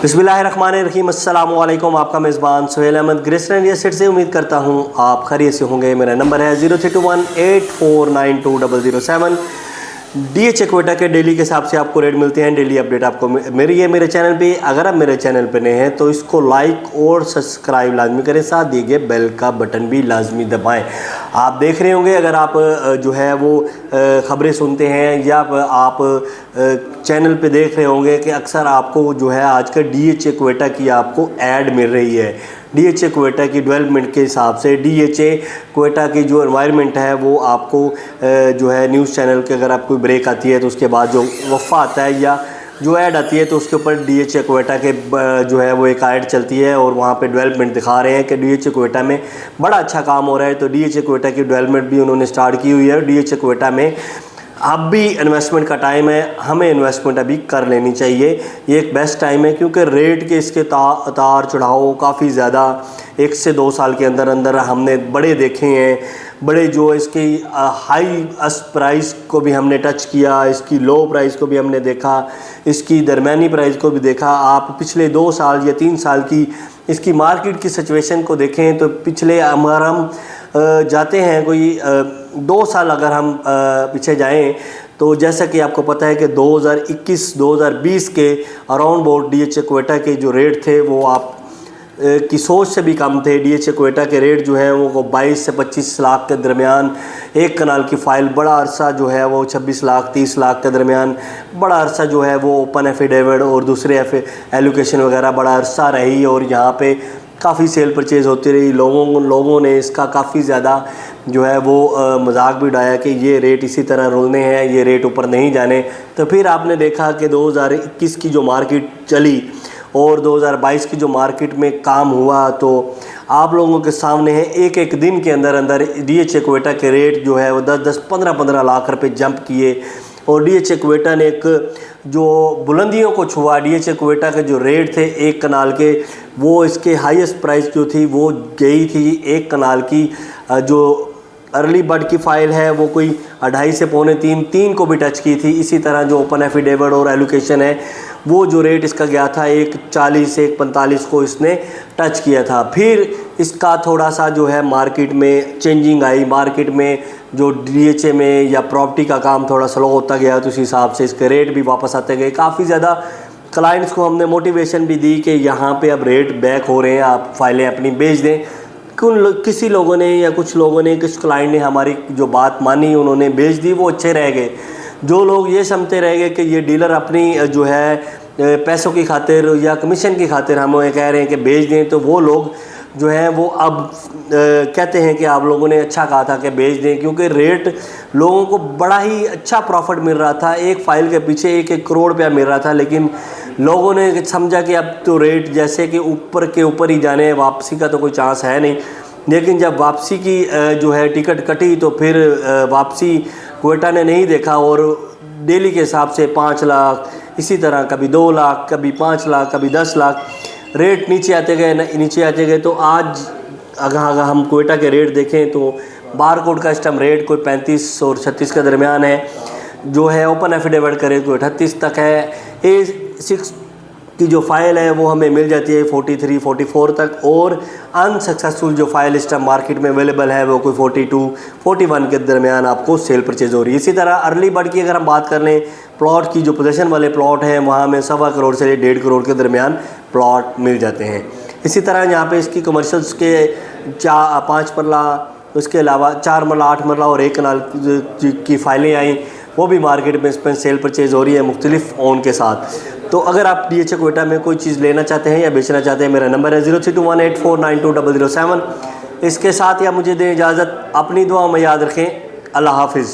बिस्मिल्लाहिर्रहमानिर्रहीम, अस्सलाम वालेकुम। आपका मेज़बान सुहेल अहमद ग्रेसलैंड रियल से उम्मीद करता हूँ आप खैरियत से होंगे। मेरा नंबर है 032184920007। DH क्वेटा के डेली के हिसाब से आपको रेट मिलते हैं। डेली अपडेट आपको मेरी है मेरे चैनल पे। अगर आप मेरे चैनल पे नए हैं तो इसको लाइक और सब्सक्राइब लाजमी करें, साथ दिए गए बेल का बटन भी लाजमी दबाएं। आप देख रहे होंगे, अगर आप जो है वो ख़बरें सुनते हैं या आप चैनल पे देख रहे होंगे कि अक्सर आपको जो है आजकल DH क्वेटा की आपको ऐड मिल रही है। DH क्वेटा की डेवलपमेंट के हिसाब से DH क्वेटा की जो एनवायरनमेंट है वो आपको जो है न्यूज़ चैनल के अगर आपको ब्रेक आती है तो उसके बाद जो वफ़ा आता है या जो ऐड आती है तो उसके ऊपर DH क्वेटा के जो है वो एक ऐड चलती है और वहाँ पे डेवलपमेंट दिखा रहे हैं कि DH क्वेटा में बड़ा अच्छा काम हो रहा है। तो DH क्वेटा की डेवलपमेंट भी उन्होंने स्टार्ट की हुई है। DH क्वेटा में अब भी इन्वेस्टमेंट का टाइम है, हमें इन्वेस्टमेंट अभी कर लेनी चाहिए। ये एक बेस्ट टाइम है क्योंकि रेट के इसके उतार चढ़ाव काफ़ी ज़्यादा 1 से 2 साल के अंदर अंदर हमने बड़े देखे हैं। बड़े जो इसकी हाई प्राइस को भी हमने टच किया, इसकी लो प्राइस को भी हमने देखा, इसकी दरमियानी प्राइस को भी देखा। आप पिछले 2 साल या 3 साल की इसकी मार्केट की सिचुएशन को देखें तो पिछले अगर हम जाते हैं कोई 2 साल अगर हम पीछे जाएं तो जैसा कि आपको पता है कि 2021-2020 के अराउंड अबाउट DH क्वेटा के जो रेट थे वो आप की सोच से भी कम थे। DH क्वेटा के रेट जो है वो 22 से 25 लाख के दरमियान, एक कनाल की फ़ाइल बड़ा अरसा जो है वो 26 लाख 30 लाख के दरमियान बड़ा अरसा जो है वो ओपन एफिडेविट और दूसरे एलोकेशन वगैरह बड़ा अरसा रही और यहाँ पे काफ़ी सेल परचेज़ होती रही। लोगों ने इसका काफ़ी ज़्यादा जो है वो मजाक भी उड़ाया कि ये रेट इसी तरह रुलने हैं, ये रेट ऊपर नहीं जाने। तो फिर आपने देखा कि 2021 की जो मार्केट चली और 2022 की जो मार्केट में काम हुआ तो आप लोगों के सामने है एक दिन के अंदर अंदर DH क्वेटा के रेट जो है वो 10-10, 15-15 लाख रुपए जंप किए और DH क्वेटा ने एक जो बुलंदियों को छुआ। DH क्वेटा के जो रेट थे एक कनाल के वो इसके हाईएस्ट प्राइस जो थी वो गई थी एक कनाल की जो अर्ली बर्ड की फ़ाइल है वो कोई 2.5 से 3.25 को भी टच की थी। इसी तरह जो ओपन एफिडेविट और एलोकेशन है वो जो रेट इसका गया था 1.40 से 1.45 को इसने टच किया था। फिर इसका थोड़ा सा जो है मार्केट में चेंजिंग आई, मार्केट में जो DH में या प्रॉपर्टी का काम थोड़ा स्लो होता गया तो उस हिसाब से इसके रेट भी वापस आते गए। काफ़ी ज़्यादा क्लाइंट्स को हमने मोटिवेशन भी दी कि यहाँ पे अब रेट बैक हो रहे हैं, आप फाइलें अपनी बेच दें। किसी लोगों ने या कुछ लोगों ने, कुछ क्लाइंट ने हमारी जो बात मानी, उन्होंने बेच दी, वो अच्छे रह गए। जो लोग ये समझते रह गए कि ये डीलर अपनी जो है पैसों की खातिर या कमीशन की खातिर हमें कह रहे हैं कि बेच दें, तो वो लोग जो है वो अब कहते हैं कि आप लोगों ने अच्छा कहा था कि बेच दें, क्योंकि रेट लोगों को बड़ा ही अच्छा प्रॉफिट मिल रहा था। एक फ़ाइल के पीछे 1-1 करोड़ रुपया मिल रहा था, लेकिन लोगों ने समझा कि अब तो रेट जैसे कि ऊपर के ऊपर ही जाने, वापसी का तो कोई चांस है नहीं। लेकिन जब वापसी की जो है टिकट कटी तो फिर वापसी क्वेटा ने नहीं देखा और डेली के हिसाब से 5 लाख, इसी तरह कभी 2 लाख, कभी 5 लाख, कभी 10 लाख रेट नीचे आते गए। तो आज अगर हम क्वेटा के रेट देखें तो बारकोड का स्टम रेट कोई 35 और 36 के दरमियान है, जो है ओपन एफिडेविट करे तो 38 तक है। A6 की जो फ़ाइल है वो हमें मिल जाती है 43-44 तक और अनसक्सेसफुल जो फ़ाइल इस टाइम मार्केट में अवेलेबल है वो कोई 42-41 के दरमियान आपको सेल परचेज़ हो रही है। इसी तरह अर्ली बर्ड की अगर हम बात कर लें, प्लॉट की जो पोजीशन वाले प्लॉट हैं वहाँ में 1.25 करोड़ से 1.5 करोड़ के दरमियान प्लॉट मिल जाते हैं। इसी तरह यहाँ पे इसकी कमर्शियल्स के 5 मरला, उसके अलावा 4 मरला, 8 मरला और 1 कनाल की फ़ाइलें आई, वो भी मार्केट में इस पर सेल परचेज़ हो रही है मुख्तलिफ ओन के साथ। तो अगर आप DH क्वेटा में कोई चीज़ लेना चाहते हैं या बेचना चाहते हैं, मेरा नंबर है 032184920007। इसके साथ या मुझे दें इजाज़त, अपनी दुआ में याद रखें। अल्लाह हाफिज़।